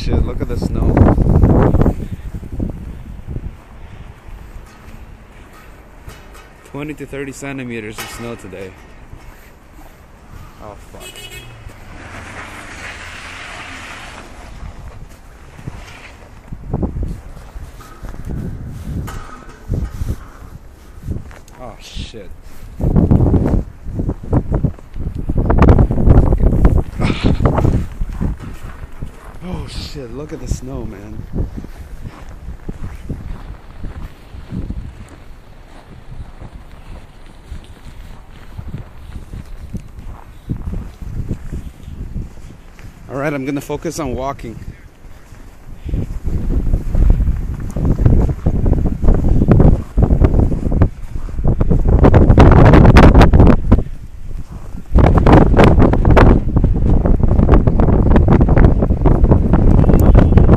shit, look at the snow. "20 to 30 centimeters of snow today." Oh fuck. Oh shit. Oh shit, look at the snow, man. Alright, I'm gonna focus on walking.